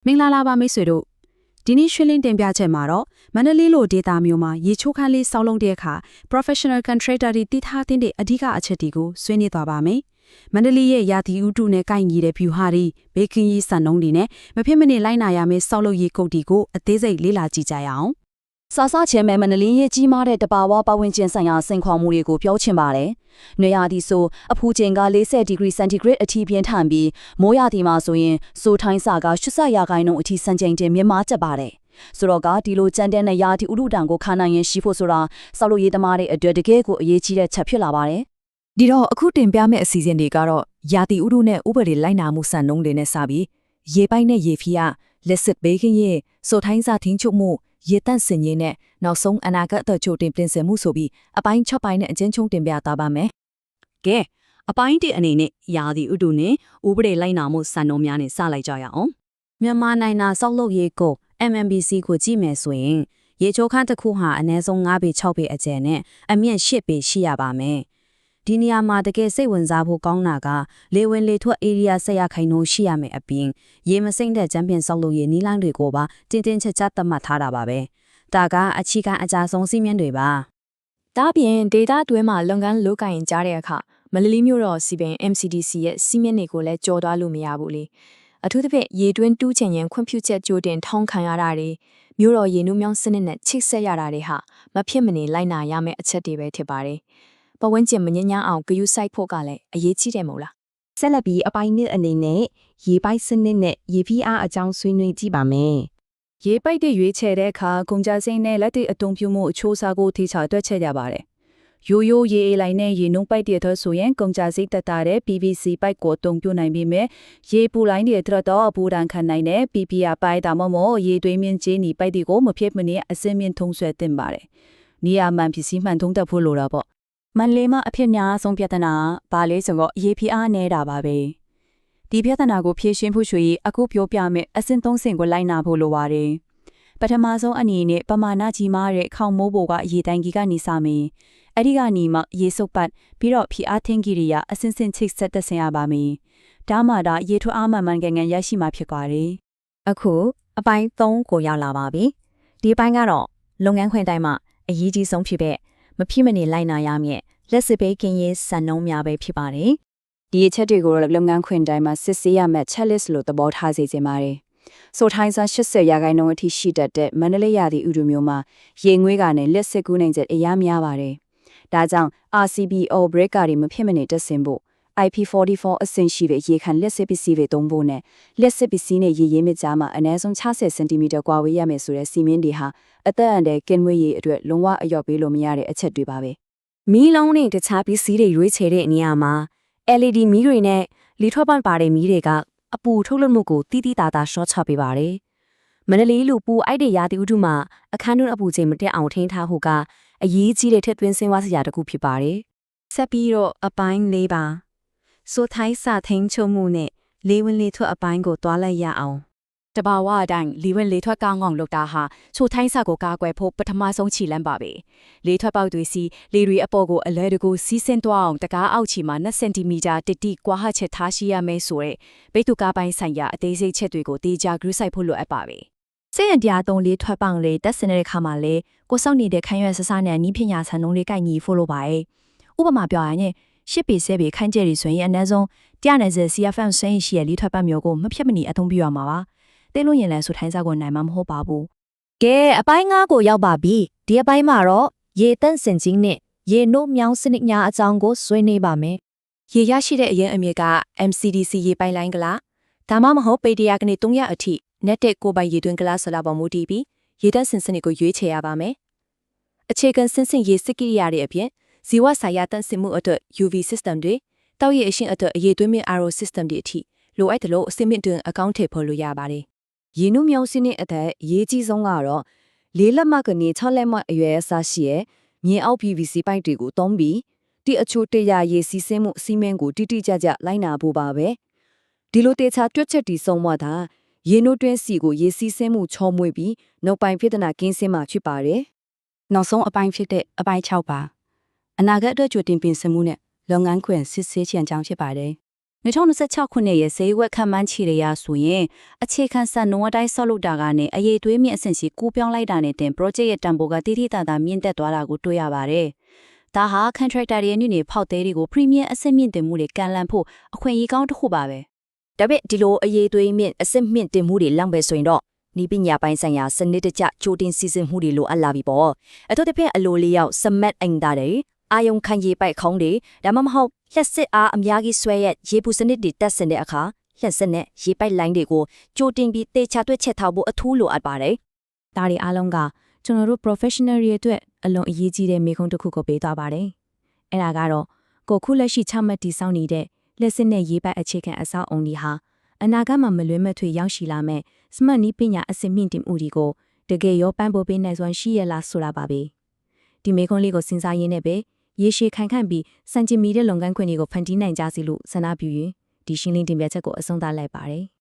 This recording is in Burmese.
မင်္ဂလာလာပါမိတ်ဆွေတို့ဒီနေ့ရှင်းလင်းတင်ပြချက်မှာတော့မန္တလေးလိုဒေတာမျိုးမှာရေချိုးခန်းလေးစောက်လုံးတဲ့အခါ professional contractor တွေတည်ထားတဲ့အဓိကအချက်တွေကိုဆွေးနွေးသွားပါမယ်မန္တလေးရဲ့ရာသီဥတုနဲ့ကိုက်ညီတဲ့ view ဟာဒီဘေကင်းကြီးစံနှုန်းတွေနဲ့မဖြစ်မနေလိုက်နာရမယ့်စောက်လုပ်ရေးကုတ်တီကိုအသေးစိတ်လေ့လာကြည့်ကြရအောင်စာစချဲမဲမန္တလေးရဲ့ကြီးမားတဲ့တဘာဝပတ်ဝန်းကျင်ဆိုင်ရာစိန်ခေါ်မှုတွေကိုပြောချင်ပါတယ်။နွေရာသီဆိုအပူချိန်က40ဒီဂရီစင်တီဂရိတ်အထိပြင်းထန်ပြီးမိုးရာသီမှာဆိုရင်စိုးထိုင်းစာက80ရာခိုင်နှုန်းအထိစံချိန်တင်မြင့်မားကျပါတယ်။ဆိုတော့ကဒီလိုကြမ်းတဲ့ရာသီဥတုတံကိုခါနိုင်ရင်ရှိဖို့ဆိုတာစောက်လို့ရေးသမားတွေအတွက်တကယ်ကိုအရေးကြီးတဲ့ချက်ဖြစ်လာပါတယ်။ဒီတော့အခုတင်ပြမယ့်အစီအစဉ်တွေကတော့ရာသီဥတုနဲ့ဥပဒေလိုက်နာမှုစံနှုန်းတွေနဲ့စပြီးရေပိုက်နဲ့ရေဖီးရလက်စစ်ဘေးကင်းရဲ့စိုးထိုင်းစာထင်းချုပ်မှုရေတန့်စင်ရေးနဲ့နောက်ဆုံးအနာဂတ်အသက်ချို့တင်ပြင်ဆင်မှုဆိုပြီးအပိုင်း6ပိုင်းနဲ့အကျဉ်းချုံတင်ပြသွားပါမယ်။ကဲအပိုင်း1အနေနဲ့ရာသီဥတုနဲ့ဥပဒေလိုက်နာမှုစံနှုန်းများနဲ့စလိုက်ကြရအောင်။မြန်မာနိုင်ငံစောက်လုပ်ရေးကို MMBC ကိုကြည့်မယ်ဆိုရင်ရေချိုးခန်းတစ်ခုဟာအနည်းဆုံး9ပေ6ပေအကျယ်နဲ့အမြင့်10ပေရှိရပါမယ်။ဒီနေရာမှာတကယ်စိတ်ဝင်စားဖို့ကောင်းတာကလေဝင်လေထွက် area ဆက်ရခိုင်နှုန်းရှိရမယ်အပြင်ရေမစိမ့်တဲ့ချမ်းပြင်စောက်လုပ်ရေးနီးလန်းတွေကိုပါတင်းတင်းချာချာသတ်မှတ်ထားတာပါပဲ။ဒါကအချီကအကြဆုံးစီးမြင်တွေပါ။ဒါပြင်ဒေတာတွဲမှာလုပ်ငန်းလုပ်ကိုင်ကြတဲ့အခါမလီလီမျိုးတော်စီပင် MCDC ရဲ့စီးမြင်တွေကိုလည်းကြော်သွားလို့မရဘူးလေ။အထူးသဖြင့်ရေတွင်းတူးချင်ရင်ခွင့်ပြုချက်ကြိုတင်ထောင်းခံရတာတွေမျိုးတော်ရေနုမြောင်းစနစ်နဲ့ချိတ်ဆက်ရတာတွေဟာမဖြစ်မနေလိုက်နာရမယ့်အချက်တွေပဲဖြစ်ပါတယ်။ပဝန်းကျင်မငြင်းညမ်းအောင်ဂယုစိုက်ဖို့ကလည်းအရေးကြီးတယ်မို့လား။ဆက်လက်ပြီးအပိုင်းနှစ်အနေနဲ့ရေပိုက်စနစ်နဲ့ရေဖီးအားအကြောင်းဆွေးနွေးကြည့်ပါမယ်။ရေပိုက်တဲ့ရွေးချယ်တဲ့အခါကုန်ကြစိမ့်နဲ့လက်တွေအတုံးပြုမှုအချိုးအစားကိုထိချတွက်ချက်ရပါတယ်။ရိုးရိုးရေအေးလိုက်နဲ့ရေနှုံးပိုက်တဲ့အတွက်ဆိုရင်ကုန်ကြစိမ့်တက်တာတဲ့ PVC ပိုက်ကိုအတုံးပြုနိုင်ပြီးမြဲရေပူလိုင်းတွေအတွက်တော့အပူဒဏ်ခံနိုင်တဲ့ PPR ပိုက်ဒါမှမဟုတ်ရေသွေးမြင့်ကျင်းနီပိုက်တွေကိုမဖြစ်မနေအစင်းမြင့်ထုံးဆွဲတင်ပါတယ်။နေရာမှန်ပစ္စည်းမှန်ထုံးတက်ဖို့လိုတာပေါ့။မန်လေးမအဖြစ်များဆုံးပြဿနာဘာလဲဆိုတော့ရေဖီးအားနေတာပါပဲ။ဒီပြဿနာကိုဖြေရှင်းဖို့ဆိုရင်အခုပြောပြမယ်အစင်း3ဆင့်ကိုလိုက်နာဖို့လိုပါတယ်။ပထမဆုံးအနေနဲ့ပမာဏကြီးမားတဲ့ခေါင်မိုးပေါ်ကရေတိုင်ကြီးကနေစမယ်။အဲ့ဒီကနေမှရေစုပ်ပတ်ပြီးတော့ဖီအားထင်းကြီးတွေအစင်းစင်းချိတ်ဆက်တက်ဆင်ရပါမယ်။ဒါမှဒါရေထွအားမှန်မှန်ကန်ကန်ရရှိမှာဖြစ်ပါတယ်။အခုအပိုင်း3ကိုရောက်လာပါပြီ။ဒီပိုင်းကတော့လုပ်ငန်းခွင်တိုင်းမှာအရေးကြီးဆုံးဖြစ်တဲ့မဖြစ်မနေလိုက်နာရမယ့်လက်စစ်ဘေးကင်းရေးစံနှုန်းများပဲဖြစ်ပါတယ်။ဒီအချက်တွေကိုလုပ်ငန်းခွင်တိုင်းမှာစစ်ဆေးရမယ့် checklist လို့သဘောထားစေချင်ပါတယ်။ဆိုထိုင်းစား80ရာခိုင်နှုန်းအထိရှိတတ်တဲ့မန္တလေးရာသီဥတုမျိုးမှာရေငွေးကနေလက်စစ်ကူးနိုင်ချက်အများများပါတယ်။ဒါကြောင့် RCBO breaker တွေမဖြစ်မနေတက်ဆင်ဖို့ IP44 အဆင့်ရှိတဲ့ရေခံလက်စစ်ပစ္စည်းတွေသုံးဖို့နဲ့လက်စစ်ပစ္စည်းနဲ့ရေရေးမြစ်ကြားမှာအနည်းဆုံး60 cm ကွာဝေးရမယ်ဆိုတဲ့စီမင်းတွေဟာအသက်အန္တရာယ်ကင်းဝေးရေးအတွက်လုံးဝအလျော့ပေးလို့မရတဲ့အချက်တွေပါပဲ။မီးလုံးနဲ့တခြားပစ္စည်းတွေရွေးချယ်တဲ့နေရာမှာ LED မီးတွေနဲ့လီထောပန်ပါတဲ့မီးတွေကအပူထုတ်လွှတ်မှုကိုတိတိတသားရှော့ချပေးပါတယ်။မန္တလေးလိုပူအိုက်တဲ့ရာသီဥတုမှာအခန်းတွင်းအပူချိန်မတက်အောင်ထိန်းထားဖို့ကအရေးကြီးတဲ့ထက်သွင်းစင်းဝါးစရာတစ်ခုဖြစ်ပါတယ်။ဆက်ပြီးတော့အပိုင်း၄ပါဆိုထိုင်းစာထင်းချုပ်မှုနဲ့လေဝင်လေထွက်အပိုင်းကိုတွားလိုက်ရအောင်။တဘာဝအတိုင်းလေဝင်လေထွက်ကောင်းအောင်လုပ်တာဟာဆိုထိုင်းစာကိုကာကွယ်ဖို့ပထမဆုံးခြေလှမ်းပါပဲ။လေထွက်ပေါက်တွေစီလေတွေအပေါ်ကိုအလဲတကူစီးဆင်းသွားအောင်တကားအောက်ချီမှာ2စင်တီမီတာတိကွာဟချက်ထားရှိရမယ်ဆိုရဲဘိတ်တူကားပိုင်းဆိုင်ရာအသေးစိတ်ချက်တွေကိုတေချာဂရုစိုက်ဖို့လိုအပ်ပါပဲ။စိတ်ရတရားသုံးလေထွက်ပေါက်လေတက်စင်တဲ့ခါမှာလေကိုစောက်နေတဲ့ခန်းရွက်ဆဆနဲ့နီးပညာဆန်နှုံးလေးကိုက်ညီဖို့လိုပါရဲ့။ဥပမာပြောရရင်10ပေ10ပေခန်းကျဲတွေဆိုရင်အနည်းဆုံး190 CFM ဆင်းရှိရလေထွက်ပတ်မျိုးကိုမဖြစ်မနေအသုံးပြုရမှာပါ။သိလို့ရင်လည်းဆိုထိုင်းစားကိုနိုင်မှာမဟုတ်ပါဘူး။ကဲအပိုင်း9ကိုရောက်ပါပြီ။ဒီအပိုင်းမှာတော့ရေတန့်စင်ခြင်းနဲ့ရေနှုတ်မြောင်းစနစ်များအကြောင်းကိုဆွေးနွေးပါမယ်။ရေရရှိတဲ့အရင်အမြစ်က MCDC ရေပိုင်လိုင်းကလားဒါမှမဟုတ်ပေတရာကနေ300အထိ net တဲ့ကိုပိုင်ရေတွင်းကလားဆလာပေါ်မူတည်ပြီးရေတန့်စင်စနစ်ကိုရွေးချယ်ရပါမယ်။အခြေခံစင်စင်ရေစစ်ကိရိယာတွေအပြင်ဇီဝဆိုင်ရာတန့်စင်မှုအတွက် UV system တွေတောက်ရည်အရှင်အတွက်အရေးသွင်းမြင့် RO system တွေအထိလိုအပ်တယ်လို့အစိမ့်တွင်အကောင့်ထည့်ဖော်လို့ရပါတယ်။ရေနုမြောင်းစနစ်အသက်အရေးကြီးဆုံးကတော့၄လက်မကနေ6လက်မအရွယ်အစားရှိရဲ့မြေအောက် PVC ပိုက်တွေကိုသုံးပြီးဒီအချို့တရားရေစီးဆင်းမှုစီမင်းကိုတိတိကျကျလိုက်နာဖို့ပါပဲ။ဒီလိုတေချာတွက်ချက်တီဆုံးမတာရေနုတွင်းစီကိုရေစီးဆင်းမှုချောမွေ့ပြီးနောက်ပိုင်းဖြစ်တဲ့ကင်းစင်းမှဖြစ်ပါတယ်။နောက်ဆုံးအပိုင်းဖြစ်တဲ့အပိုင်း6ပါအနာဂတ်အတွက်ကြိုတင်ပြင်ဆင်မှုနဲ့လုပ်ငန်းခွင်စစ်ဆေးချင်ကြောင်းဖြစ်ပါတယ် 2026ခုနှစ်ရဲ့ဈေးဝက်ခန့်မှန်းခြေတွေရဆိုရင်အခြေခံစံနှုန်းအတိုင်းဆောက်လုပ်တာကနေအရေးသွေးမြင့်အဆင့်ရှိကူးပြောင်းလိုက်တာနဲ့တင် project ရဲ့တန်ဖိုးကတိတိတသာမြင့်တက်သွားတာကိုတွေ့ရပါတယ်။ဒါဟာ contractor တွေရဲ့ညနေဖောက်သေးတွေကို premium အဆင့်မြင့်တင်မှုတွေကန်လန့်ဖို့အခွင့်အရေးကောင်းတစ်ခုပါပဲ။ ဒါပေမဲ့ဒီလိုအရေးသွေးမြင့်အစစ်မြင့်တင်မှုတွေလောက်ပဲဆိုရင်တော့ဤပညာပိုင်းဆိုင်ရာစနစ်တကျကြိုတင်စီစဉ်မှုတွေလိုအပ်လာပြီပေါ့အထူးသဖြင့်အလိုလေးရောက်စမတ်အင်တာတွေအာယုံခံရေပိုက်ခေါင်းတွေဒါမှမဟုတ်လက်စစ်အားအများကြီးဆွဲရက်ရေပူစနစ်တွေတက်ဆင်တဲ့အခါလက်စစ်နဲ့ရေပိုက်လိုင်းတွေကိုကြိုတင်ပြီးတေချာတွက်ချက်ထားဖို့အထူးလိုအပ်ပါတယ် ။ဒါတွေအားလုံးကကျွန်တော်တို့ professional တွေအတွက်အလွန်အရေးကြီးတဲ့မေးခွန်းတစ်ခုကိုပေးသွားပါတယ်။အဲ့ဒါကတော့ကိုခုလက်ရှိချမှတ်တည်ဆောက်နေတဲ့လက်စစ်နဲ့ရေးပိုက်အခြေခံအဆောက်အုံတွေဟာအနာဂတ်မှာမလွဲမသွေရောက်ရှိလာမဲ့ smart နည်းပညာအဆင့်မြင့်တင်မှုတွေကိုတကယ်ရောပန်းပိုးပေးနိုင်စွမ်းရှိရလားဆိုတာပါပဲ။ဒီမေးခွန်းလေးကိုစဉ်းစားရင်းနဲ့ပဲရေရှည်ခိုင်ခန့်ပြီးစံကျင်မီတဲ့လုပ်ငန်းခွင်တွေကိုဖန်တီးနိုင်ကြစီလို့ဆန္ဒပြုရင်ဒီရှင်းလင်းတင်ပြချက်ကိုအဆုံးသတ်လိုက်ပါတယ်။